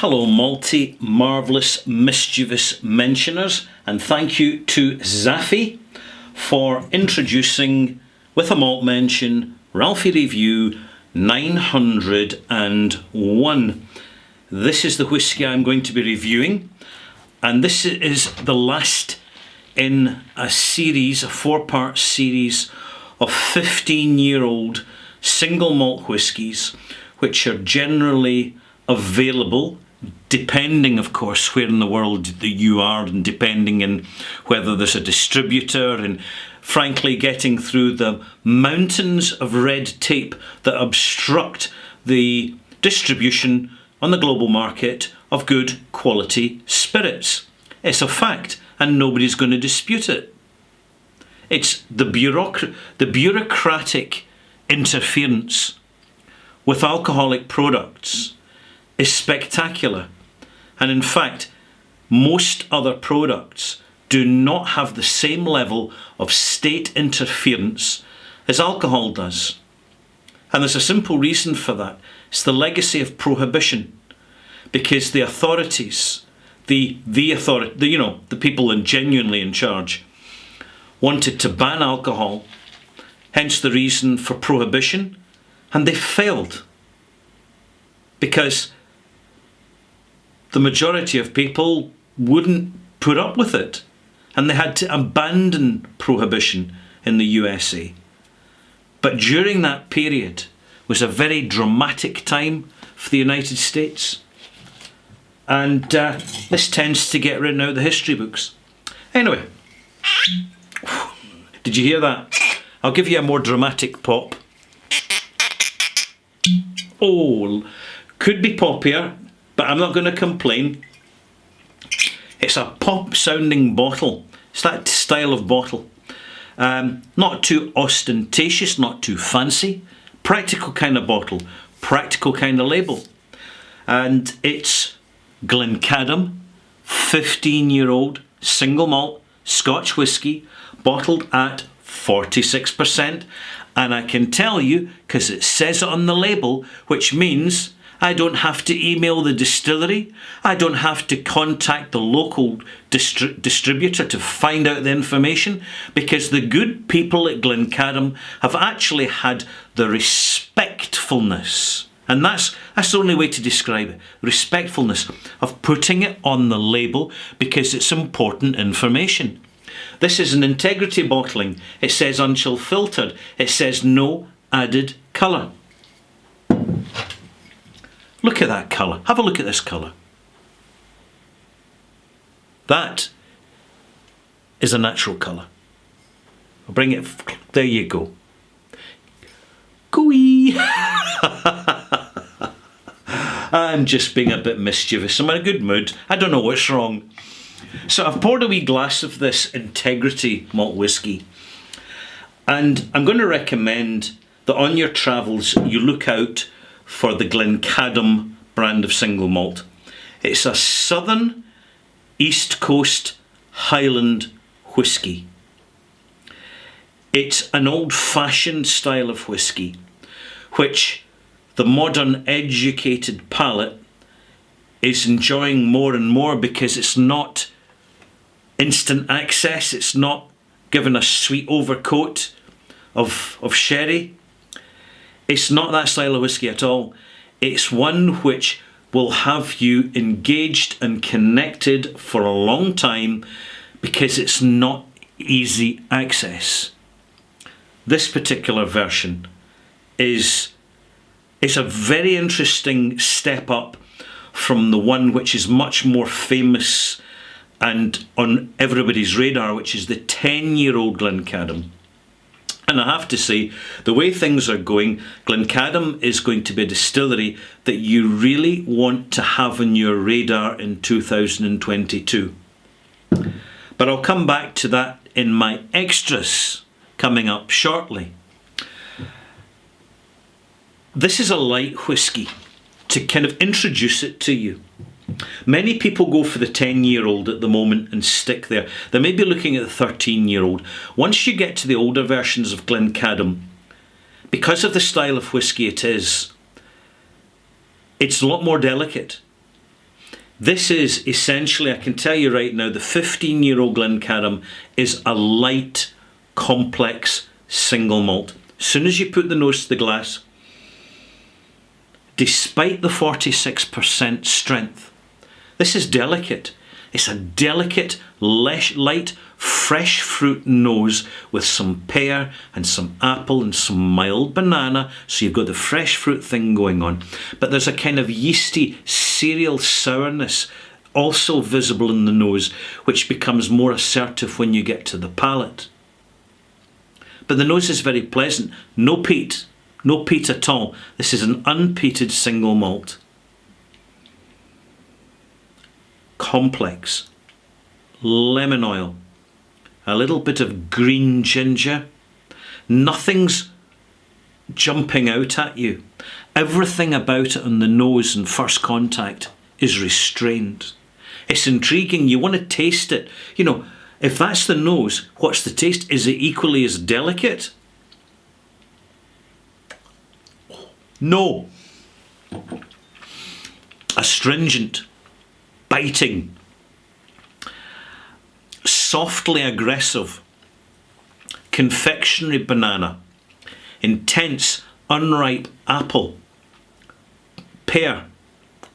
Hello, malty, marvellous, mischievous mentioners, and thank you to Zaffy for introducing, with a malt mention, Ralphie Review 901. This is the whisky I'm going to be reviewing, and this is the last in a series, a 4-part series of 15-year-old single malt whiskies, which are generally available, depending of course where in the world that you are, and depending on whether there's a distributor, and frankly getting through the mountains of red tape that obstruct the distribution on the global market of good quality spirits. It's a fact, and nobody's going to dispute it. It's the bureaucratic interference with alcoholic products is spectacular, and in fact most other products do not have the same level of state interference as alcohol does, and there's a simple reason for that. It's the legacy of prohibition, because the authorities, the people genuinely in charge, wanted to ban alcohol, hence the reason for prohibition, and they failed because the majority of people wouldn't put up with it, and they had to abandon prohibition in the USA. But during that period was a very dramatic time for the United States, and this tends to get written out of the history books. Anyway, did you hear that? I'll give you a more dramatic pop. Oh, could be poppier, but I'm not going to complain. It's a pop sounding bottle. It's that style of bottle. Not too ostentatious, not too fancy. Practical kind of bottle, practical kind of label. And it's Glencadam, 15-year-old single malt Scotch whisky, bottled at 46%. And I can tell you, because it says it on the label, which means I don't have to email the distillery, I don't have to contact the local distributor to find out the information, because the good people at Glencadam have actually had the respectfulness, and that's the only way to describe it, respectfulness of putting it on the label, because it's important information. This is an integrity bottling. It says unchill filtered. It says no added colour. Look at that colour. Have a look at this colour. That is a natural colour. I'll bring it. There you go. Gooey. I'm just being a bit mischievous. I'm in a good mood. I don't know what's wrong. So I've poured a wee glass of this Integrity malt whisky, and I'm going to recommend that on your travels you look out for the Glencadam brand of single malt. It's a southern East Coast Highland whisky. It's an old-fashioned style of whisky, which the modern educated palate is enjoying more and more, because it's not instant access, it's not given a sweet overcoat of sherry. It's not that style of whisky at all. It's one which will have you engaged and connected for a long time, because it's not easy access. This particular version is a very interesting step up from the one which is much more famous and on everybody's radar, which is the 10-year-old Glencadam. And I have to say, the way things are going, Glencadam is going to be a distillery that you really want to have on your radar in 2022. But I'll come back to that in my extras coming up shortly. This is a light whisky to kind of introduce it to you. Many people go for the 10-year-old at the moment and stick there. They may be looking at the 13-year-old. Once you get to the older versions of Glencadam, because of the style of whisky it is, it's a lot more delicate. This is essentially, I can tell you right now, the 15-year-old Glencairn is a light, complex single malt. As soon as you put the nose to the glass, despite the 46% strength, this is delicate. It's a delicate, light, fresh fruit nose with some pear and some apple and some mild banana. So you've got the fresh fruit thing going on. But there's a kind of yeasty cereal sourness also visible in the nose, which becomes more assertive when you get to the palate. But the nose is very pleasant. No peat. No peat at all. This is an unpeated single malt. Complex. Lemon oil. A little bit of green ginger. Nothing's jumping out at you. Everything about it on the nose and first contact is restrained. It's intriguing. You want to taste it. You know, if that's the nose, what's the taste? Is it equally as delicate? No. Astringent, biting, softly aggressive, confectionery banana, intense unripe apple, pear,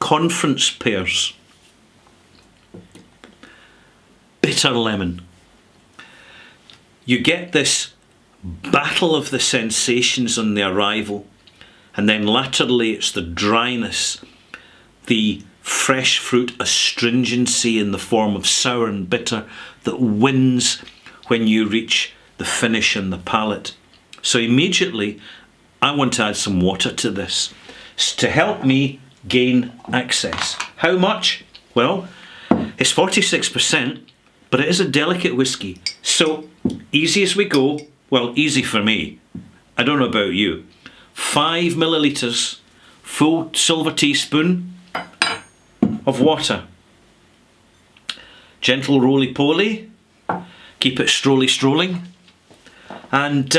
conference pears, bitter lemon. You get this battle of the sensations on the arrival, and then laterally it's the dryness, the fresh fruit astringency in the form of sour and bitter that wins when you reach the finish in the palate. So immediately I want to add some water to this to help me gain access. How much? Well, it's 46%, but it is a delicate whiskey. So easy as we go, well, easy for me. I don't know about you. 5 millilitres, full silver teaspoon of water. Gentle roly-poly. Keep it strolling. And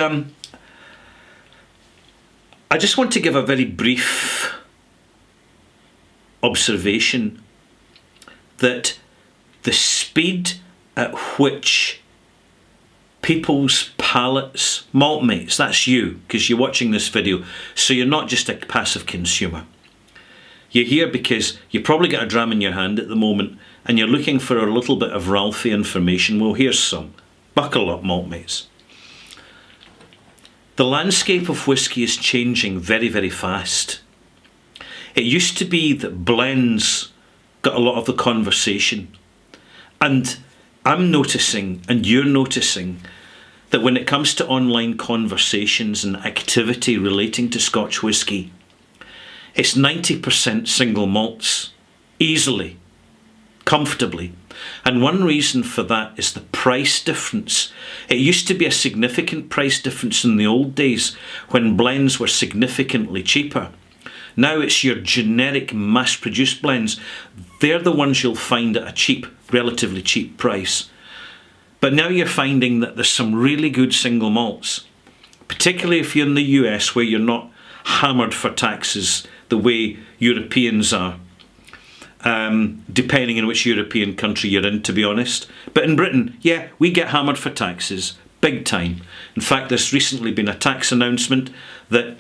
I just want to give a very brief observation that the speed at which people's palates, malt mates, that's you, because you're watching this video, so you're not just a passive consumer. You're here because you probably got a dram in your hand at the moment and you're looking for a little bit of Ralphie information. Well, here's some. Buckle up, malt mates. The landscape of whiskey is changing very, very fast. It used to be that blends got a lot of the conversation. And I'm noticing, and you're noticing, that when it comes to online conversations and activity relating to Scotch whisky, it's 90% single malts, easily, comfortably. And one reason for that is the price difference. It used to be a significant price difference in the old days when blends were significantly cheaper. Now it's your generic mass-produced blends. They're the ones you'll find at a cheap, relatively cheap price. But now you're finding that there's some really good single malts, particularly if you're in the US where you're not hammered for taxes the way Europeans are, depending on which European country you're in, to be honest. But in Britain, yeah, we get hammered for taxes, big time. In fact, there's recently been a tax announcement that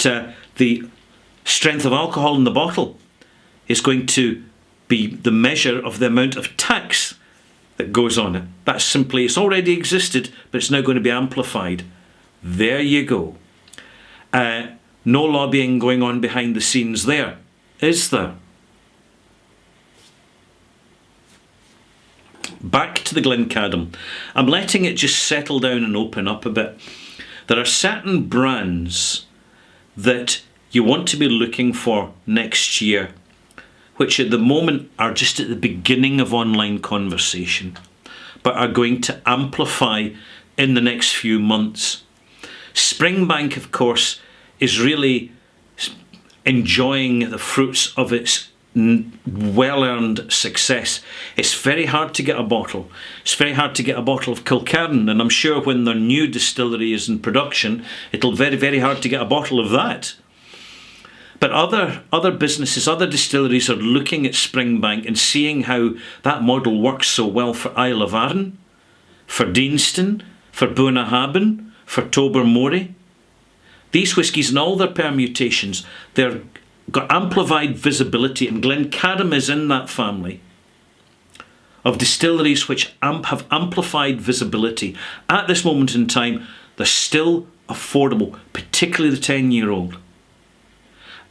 the strength of alcohol in the bottle is going to be the measure of the amount of tax that goes on it. That's simply, it's already existed, but it's now going to be amplified. There you go. No lobbying going on behind the scenes there, is there? Back to the Glencairn. I'm letting it just settle down and open up a bit. There are certain brands that you want to be looking for next year, which at the moment are just at the beginning of online conversation, but are going to amplify in the next few months. Springbank, of course, is really enjoying the fruits of its well-earned success. It's very hard to get a bottle. It's very hard to get a bottle of Kilkerran, and I'm sure when their new distillery is in production, it'll be very, very hard to get a bottle of that. But other businesses, other distilleries are looking at Springbank and seeing how that model works so well for Isle of Arran, for Deanston, for Bunnahabhain, for Tobermory. These whiskies and all their permutations, they've got amplified visibility, and Glencairn is in that family of distilleries which have amplified visibility. At this moment in time, they're still affordable, particularly the 10-year-old.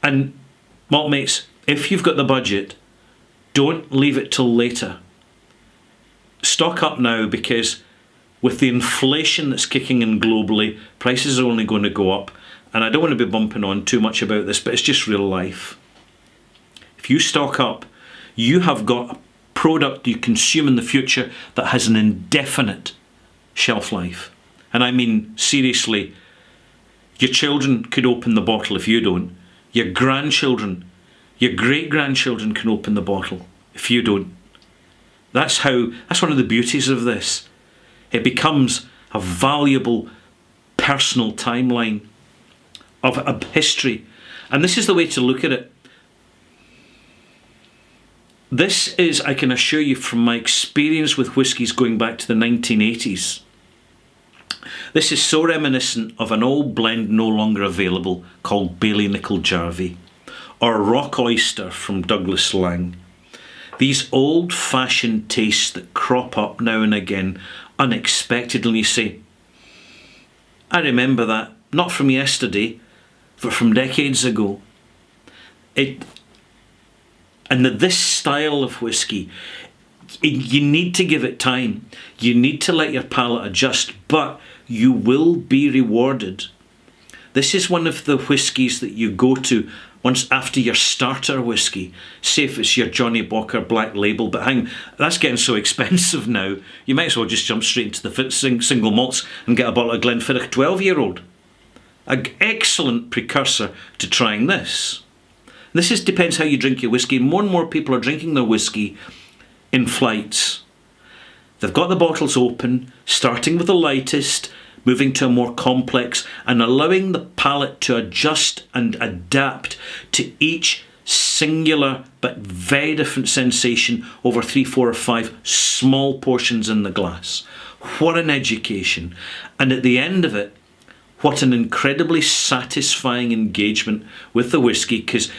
And malt mates, if you've got the budget, don't leave it till later. Stock up now, because with the inflation that's kicking in globally, prices are only going to go up. And I don't want to be bumping on too much about this, but it's just real life. If you stock up, you have got a product you consume in the future that has an indefinite shelf life. And I mean, seriously, your children could open the bottle if you don't. Your grandchildren, your great-grandchildren can open the bottle if you don't. That's one of the beauties of this. It becomes a valuable personal timeline of a history. And this is the way to look at it. This is, I can assure you from my experience with whiskies going back to the 1980s, this is so reminiscent of an old blend no longer available called Bailie-Nickel Jarvie, or Rock Oyster from Douglas Lang. These old-fashioned tastes that crop up now and again unexpectedly, and you say, I remember that, not from yesterday, but from decades ago. This style of whiskey, you need to give it time. You need to let your palate adjust, but you will be rewarded. This is one of the whiskies that you go to once after your starter whiskey. Say if it's your Johnny Walker Black Label, but that's getting so expensive now. You might as well just jump straight into the single malts and get a bottle of Glenfiddich 12-year-old. An excellent precursor to trying this. This depends how you drink your whiskey. More and more people are drinking their whiskey in flights. They've got the bottles open, starting with the lightest, moving to a more complex, and allowing the palate to adjust and adapt to each singular but very different sensation over 3, 4 or 5 small portions in the glass. What an education. And at the end of it, what an incredibly satisfying engagement with the whiskey, because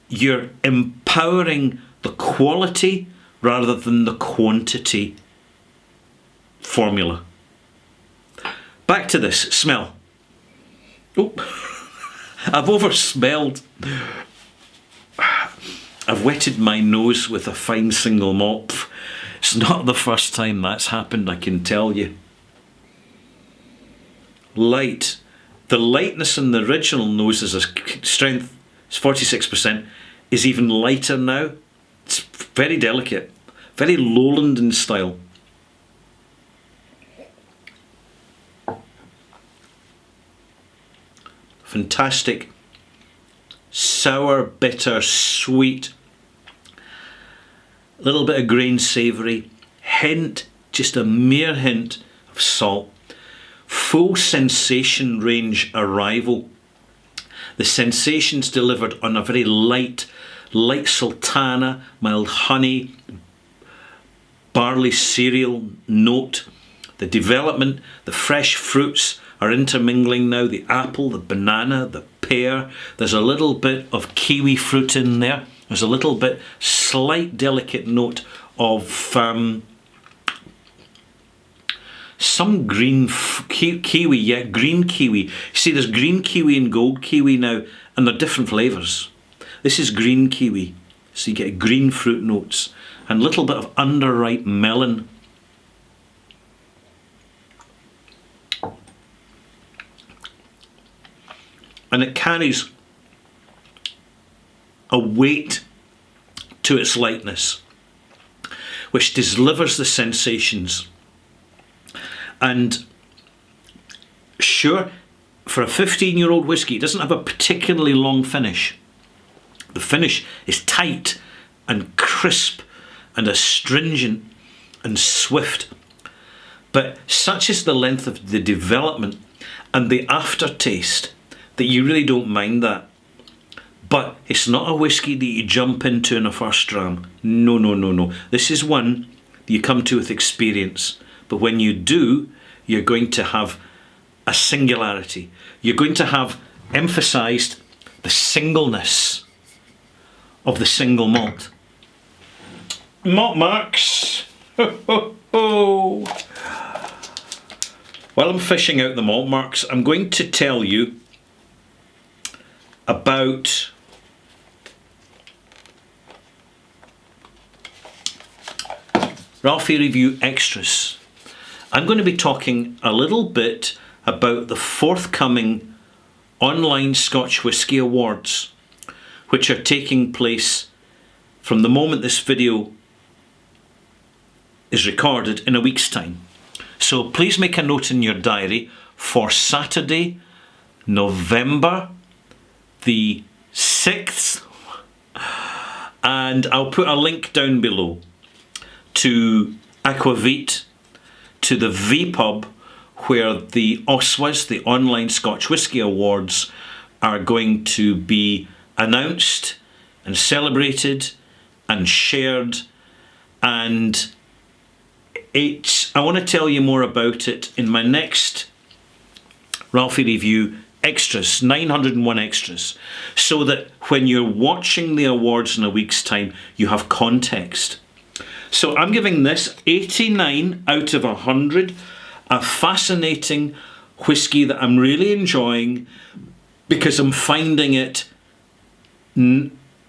you're empowering the quality rather than the quantity formula. Back to this smell. Oh, I've oversmelled. I've wetted my nose with a fine single malt. It's not the first time that's happened, I can tell you. Light. The lightness in the original nose is a strength, it's 46%, is even lighter now. It's very delicate, very lowland in style. Fantastic, sour, bitter, sweet, a little bit of grain savoury, hint, just a mere hint of salt. Full sensation range arrival. The sensations delivered on a very light sultana, mild honey, barley cereal note. The development, the fresh fruits are intermingling now. The apple, the banana, the pear. There's a little bit of kiwi fruit in there. There's a little bit, slight delicate note of some green kiwi, green kiwi. See, there's green kiwi and gold kiwi now, and they're different flavours. This is green kiwi, so you get green fruit notes and a little bit of underripe melon. And it carries a weight to its lightness, which delivers the sensations. And sure, for a 15-year-old whiskey, it doesn't have a particularly long finish. The finish is tight and crisp and astringent and swift. But such is the length of the development and the aftertaste that you really don't mind that. But it's not a whiskey that you jump into in a first dram. No, no, no, no. This is one that you come to with experience. But when you do, you're going to have a singularity. You're going to have emphasised the singleness of the single malt. Malt marks. Ho, ho, ho. While I'm fishing out the malt marks, I'm going to tell you about Ralphie Review Extras. I'm going to be talking a little bit about the forthcoming online Scotch Whisky Awards, which are taking place from the moment this video is recorded in a week's time. So please make a note in your diary for Saturday, November the 6th, and I'll put a link down below to Aquavit, to the VPub, where the OSWAs, the Online Scotch Whisky Awards, are going to be announced and celebrated and shared. And I want to tell you more about it in my next Ralphie Review Extras, 901 Extras, so that when you're watching the awards in a week's time, you have context. So I'm giving this 89 out of 100, a fascinating whisky that I'm really enjoying because I'm finding it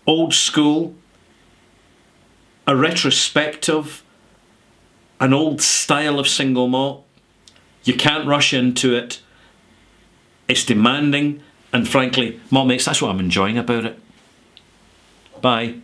old school, a retrospective, an old style of single malt. You can't rush into it. It's demanding, and frankly, malt mates, that's what I'm enjoying about it. Bye.